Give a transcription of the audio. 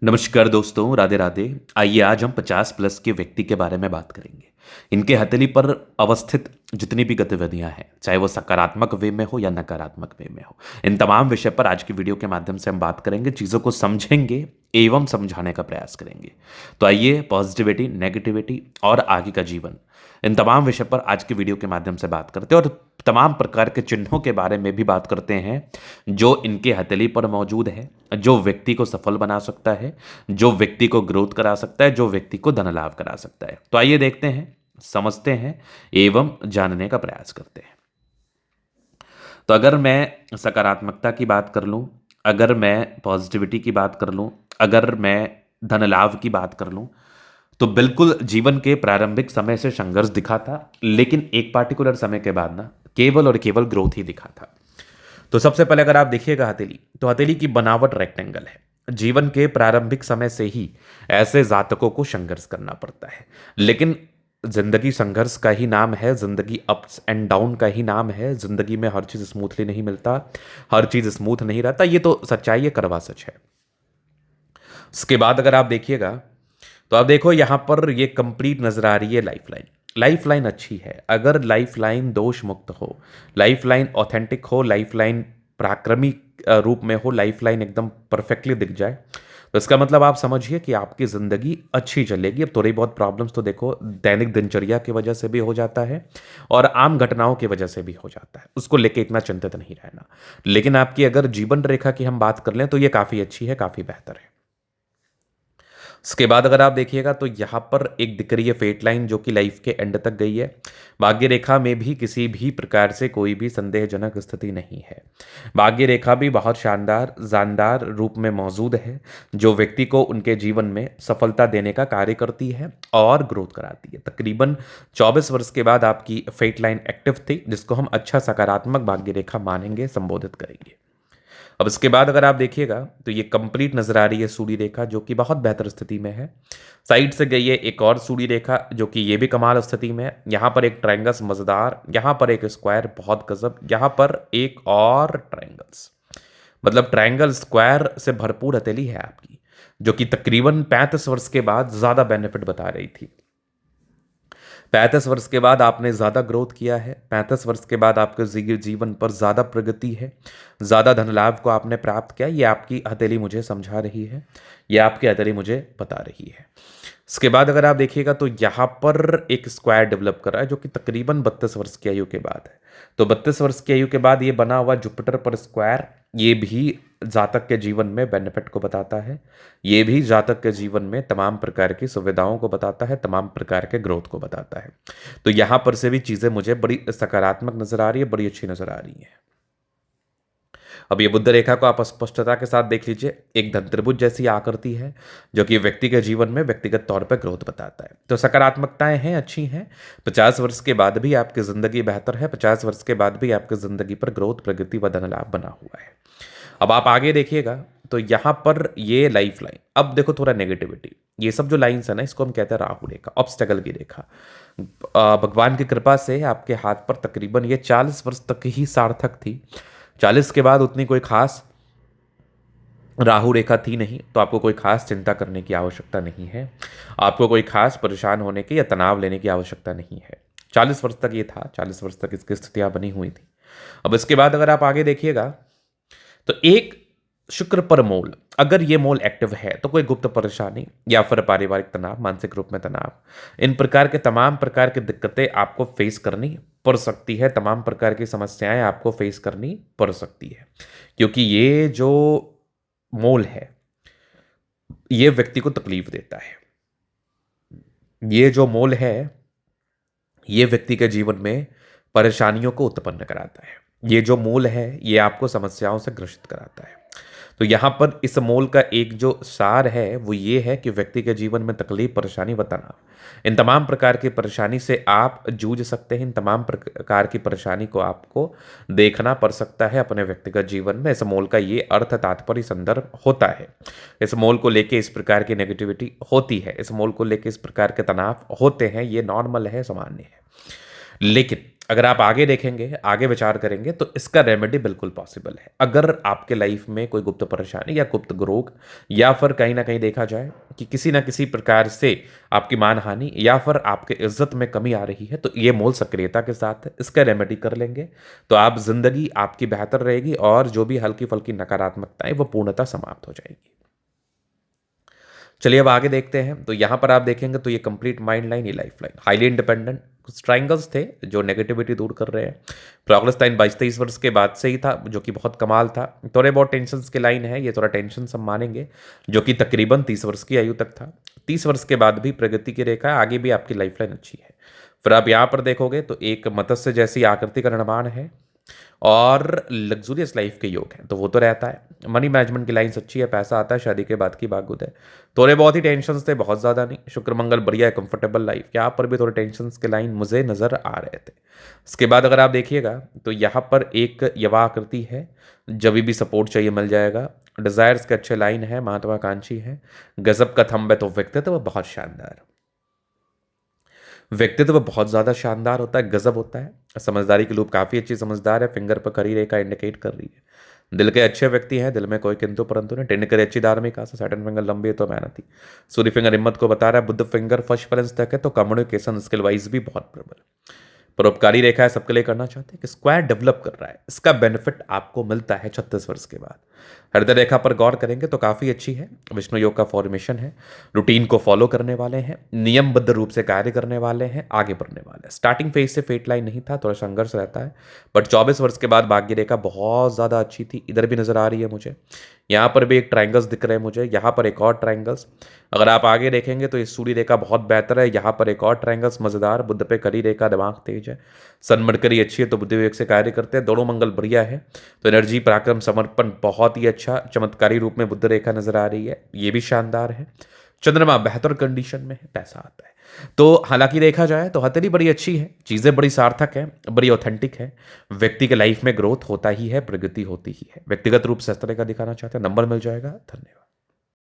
नमस्कार दोस्तों, राधे राधे। आइए आज हम 50 प्लस के व्यक्ति के बारे में बात करेंगे। इनके हथेली पर अवस्थित जितनी भी गतिविधियां हैं, चाहे वो सकारात्मक वे में हो या नकारात्मक वे में हो, इन तमाम विषय पर आज की वीडियो के माध्यम से हम बात करेंगे, चीज़ों को समझेंगे एवं समझाने का प्रयास करेंगे। तो आइए पॉजिटिविटी, नेगेटिविटी और आगे का जीवन, इन तमाम विषय पर आज की वीडियो के माध्यम से बात करते हैं और तमाम प्रकार के चिन्हों के बारे में भी बात करते हैं जो इनके हथेली पर मौजूद है, जो व्यक्ति को सफल बना सकता है, जो व्यक्ति को ग्रोथ करा सकता है, जो व्यक्ति को धन लाभ करा सकता है। तो आइए देखते हैं, समझते हैं एवं जानने का प्रयास करते हैं। तो अगर मैं सकारात्मकता की बात कर लूं, अगर मैं पॉजिटिविटी की बात कर लूं, अगर मैं धन लाभ की बात कर लूं, तो बिल्कुल जीवन के प्रारंभिक समय से संघर्ष दिखा था, लेकिन एक पार्टिकुलर समय के बाद ना केवल और केवल ग्रोथ ही दिखा था। तो सबसे पहले अगर आप देखिएगा हथेली, तो हथेली की बनावट रेक्टेंगल है। जीवन के प्रारंभिक समय से ही ऐसे जातकों को संघर्ष करना पड़ता है, लेकिन जिंदगी संघर्ष का ही नाम है, जिंदगी अप्स एंड डाउन का ही नाम है। जिंदगी में हर चीज स्मूथली नहीं मिलता, हर चीज स्मूथ नहीं रहता, ये तो सच्चाई है, करवा सच है। उसके बाद अगर आप देखिएगा, तो आप देखो यहां पर ये कंप्लीट नजर आ रही है लाइफ लाइन। लाइफ लाइन अच्छी है। अगर लाइफ लाइन दोष मुक्त हो, लाइफ लाइन ऑथेंटिक हो, लाइफ लाइन पराक्रमी रूप में हो, लाइफ लाइन एकदम परफेक्टली दिख जाए, तो इसका मतलब आप समझिए कि आपकी जिंदगी अच्छी चलेगी। अब थोड़ी बहुत प्रॉब्लम्स तो देखो दैनिक दिनचर्या की वजह से भी हो जाता है और आम घटनाओं की वजह से भी हो जाता है, उसको लेके इतना चिंतित नहीं रहना। लेकिन आपकी अगर जीवन रेखा की हम बात कर लें तो ये काफी अच्छी है, काफी बेहतर है। उसके बाद अगर आप देखिएगा तो यहां पर एक दिख रही है फेट लाइन, जो कि लाइफ के एंड तक गई है। भाग्य रेखा में भी किसी भी प्रकार से कोई भी संदेहजनक स्थिति नहीं है। भाग्य रेखा भी बहुत शानदार जानदार रूप में मौजूद है, जो व्यक्ति को उनके जीवन में सफलता देने का कार्य करती है और ग्रोथ कराती है। तकरीबन 24 वर्ष के बाद आपकी फेट लाइन एक्टिव थी, जिसको हम अच्छा सकारात्मक भाग्य रेखा मानेंगे, संबोधित करेंगे। अब इसके बाद अगर आप देखिएगा तो ये कंप्लीट नजर आ रही है सूर्य रेखा, जो कि बहुत बेहतर स्थिति में है। साइड से गई है एक और सूर्य रेखा, जो कि ये भी कमाल स्थिति में है। यहाँ पर एक ट्रायंगल्स मजेदार, यहाँ पर एक स्क्वायर बहुत गजब, यहाँ पर एक और ट्रायंगल्स, मतलब ट्रायंगल स्क्वायर से भरपूर हथेली है आपकी, जो कि तकरीबन 35 वर्ष के बाद ज्यादा बेनिफिट बता रही थी। 35 वर्ष के बाद आपने ज़्यादा ग्रोथ किया है, 35 वर्ष के बाद आपके जीवन पर ज़्यादा प्रगति है, ज़्यादा धन लाभ को आपने प्राप्त किया। ये आपकी हथेली मुझे समझा रही है, ये आपकी हथेली मुझे बता रही है। इसके बाद अगर आप देखिएगा तो यहाँ पर एक स्क्वायर डेवलप कर रहा है, जो कि तकरीबन 32 वर्ष की आयु के बाद है। तो 32 वर्ष की आयु के बाद ये बना हुआ जुपिटर पर स्क्वायर, ये भी जातक के जीवन में बेनिफिट को बताता है। ये भी जातक के जीवन में तमाम प्रकार की सुविधाओं को बताता है, तमाम प्रकार के ग्रोथ को बताता है। तो यहां पर से भी चीजें मुझे बड़ी सकारात्मक नजर आ रही है, बड़ी अच्छी नजर आ रही है। अब ये बुद्ध रेखा को आप स्पष्टता के साथ देख लीजिए, एक धन त्रिभुज जैसी आकृति है, जो कि व्यक्ति के जीवन में व्यक्तिगत तौर पर ग्रोथ बताता है। तो सकारात्मकताएं हैं, अच्छी हैं। 50 वर्ष के बाद भी आपकी जिंदगी बेहतर है, 50 वर्ष के बाद भी आपकी जिंदगी पर ग्रोथ, प्रगति व धन लाभ बना हुआ है। अब आप आगे देखिएगा तो यहां पर ये लाइफ लाइन, अब देखो थोड़ा नेगेटिविटी, ये सब जो लाइंस है ना, इसको हम कहते हैं राहु रेखा, ऑब्स्टेकल की रेखा। भगवान की कृपा से आपके हाथ पर तकरीबन ये 40 वर्ष तक ही सार्थक थी। 40 के बाद उतनी कोई खास राहु रेखा थी नहीं, तो आपको कोई खास चिंता करने की आवश्यकता नहीं है, आपको कोई खास परेशान होने की या तनाव लेने की आवश्यकता नहीं है। 40 वर्ष तक ये था, 40 वर्ष तक इसकी स्थितियां बनी हुई थी। अब इसके बाद अगर आप आगे देखिएगा तो एक शुक्र पर मोल, अगर ये मोल एक्टिव है तो कोई गुप्त परेशानी या फिर पारिवारिक तनाव, मानसिक रूप में तनाव, इन प्रकार के तमाम प्रकार की दिक्कतें आपको फेस करनी पड़ सकती है, तमाम प्रकार की समस्याएं आपको फेस करनी पड़ सकती है, क्योंकि ये जो मोल है ये व्यक्ति को तकलीफ देता है। ये जो मोल है ये व्यक्ति के जीवन में परेशानियों को उत्पन्न कराता है। ये जो मूल है ये आपको समस्याओं से ग्रसित कराता है। तो यहाँ पर इस मूल का एक जो सार है वो ये है कि व्यक्ति के जीवन में तकलीफ, परेशानी व तनाव, इन तमाम प्रकार की परेशानी से आप जूझ सकते हैं। इन तमाम प्रकार की परेशानी को आपको देखना पड़ सकता है अपने व्यक्तिगत जीवन में। इस मूल का ये अर्थ, तात्पर्य, संदर्भ होता है। इस मूल को लेके इस प्रकार की नेगेटिविटी होती है, इस मूल को लेके इस प्रकार के तनाव होते हैं, ये नॉर्मल है, सामान्य है। लेकिन अगर आप आगे देखेंगे, आगे विचार करेंगे तो इसका रेमेडी बिल्कुल पॉसिबल है। अगर आपके लाइफ में कोई गुप्त परेशानी या गुप्त रोग या फिर कहीं ना कहीं देखा जाए कि किसी ना किसी प्रकार से आपकी मानहानि या फिर आपके इज्जत में कमी आ रही है, तो ये मूल सक्रियता के साथ है, इसका रेमेडी कर लेंगे तो आप जिंदगी आपकी बेहतर रहेगी और जो भी हल्की फुल्की नकारात्मकता है वो पूर्णतः समाप्त हो जाएगी। चलिए अब आगे देखते हैं। तो यहाँ पर आप देखेंगे तो ये कंप्लीट माइंड लाइन, ये लाइफ लाइन, हाईली इंडिपेंडेंट, कुछ ट्राइंगल्स थे जो नेगेटिविटी दूर कर रहे हैं। प्रोग्रेस लाइन 22-23 वर्ष के बाद से ही था, जो कि बहुत कमाल था। थोड़े बहुत टेंशन के लाइन है, ये थोड़ा टेंशन सब मानेंगे, जो कि तकरीबन 30 वर्ष की आयु तक था। 30 वर्ष के बाद भी प्रगति की रेखा है, आगे भी आपकी लाइफ लाइन अच्छी है। फिर आप यहाँ पर देखोगे तो एक मत्स्य जैसी आकृति का निर्माण है और लग्जूरियस लाइफ के योग हैं, तो वो तो रहता है। मनी मैनेजमेंट की लाइन्स अच्छी है, पैसा आता है, शादी के बाद की बात है। थोड़े बहुत ही टेंशन्स थे, बहुत ज़्यादा नहीं। शुक्र मंगल बढ़िया है, कंफर्टेबल लाइफ। यहाँ पर भी थोड़े टेंशन्स के लाइन मुझे नज़र आ रहे थे। इसके बाद अगर आप देखिएगा तो यहाँ पर एक युवा आकृति है, जब भी सपोर्ट चाहिए मिल जाएगा। डिजायर्स के अच्छे लाइन है, महत्वाकांक्षी है, गजब का थंब है, तो व्यक्तित्व बहुत शानदार, व्यक्तित्व बहुत ज़्यादा शानदार होता है, गजब होता है। समझदारी की लूप काफ़ी अच्छी समझदार है, फिंगर पर खड़ी रेखा इंडिकेट कर रही है। दिल के अच्छे व्यक्ति हैं, दिल में कोई किंतु परंतु नहीं। टेन करे अच्छी धार्मिक आशा, सैटर्न फिंगर लंबी है तो मेहनती। सूर्य फिंगर हिम्मत को बता रहा है। बुद्ध फिंगर फर्स्ट बैलेंस तक है, तो कम्युनिकेशन स्किल वाइज भी बहुत प्रबल। परोपकारी रेखा है, सबके लिए करना चाहते हैं कि स्क्वायर डेवलप कर रहा है, इसका बेनिफिट आपको मिलता है 36 वर्ष के बाद। हृदय रेखा पर गौर करेंगे तो काफ़ी अच्छी है, विष्णु योग का फॉर्मेशन है, रूटीन को फॉलो करने वाले हैं, नियमबद्ध रूप से कार्य करने वाले हैं, आगे बढ़ने वाले हैं। स्टार्टिंग फेज से फेट लाइन नहीं था, थोड़ा संघर्ष रहता है, बट 24 वर्ष के बाद भाग्य रेखा बहुत ज़्यादा अच्छी थी। इधर भी नजर आ रही है मुझे, यहाँ पर भी एक ट्राइंगल्स दिख रहे हैं मुझे, यहाँ पर एक और ट्राइंगल्स। अगर आप आगे देखेंगे तो ये सूर्य रेखा बहुत बेहतर है, यहाँ पर एक और ट्राइंगल्स मजेदार। बुद्ध पे करी रेखा, दिमाग तेज है, सन मरकरी अच्छी है, तो बुद्धि विवेक से कार्य करते हैं। दोनों मंगल बढ़िया है, तो एनर्जी, पराक्रम, समर्पण बहुत ही अच्छा चमत्कारी रूप में बुद्ध रेखा नजर आ रही है, ये भी शानदार है। चंद्रमा बेहतर कंडीशन में है, पैसा आता है। तो हालांकि देखा जाए तो हथेली बड़ी अच्छी है, चीज़ें बड़ी सार्थक है, बड़ी ऑथेंटिक है। व्यक्ति के लाइफ में ग्रोथ होता ही है, प्रगति होती ही है। व्यक्तिगत रूप से इस तरह का दिखाना चाहते हैं, नंबर मिल जाएगा। धन्यवाद।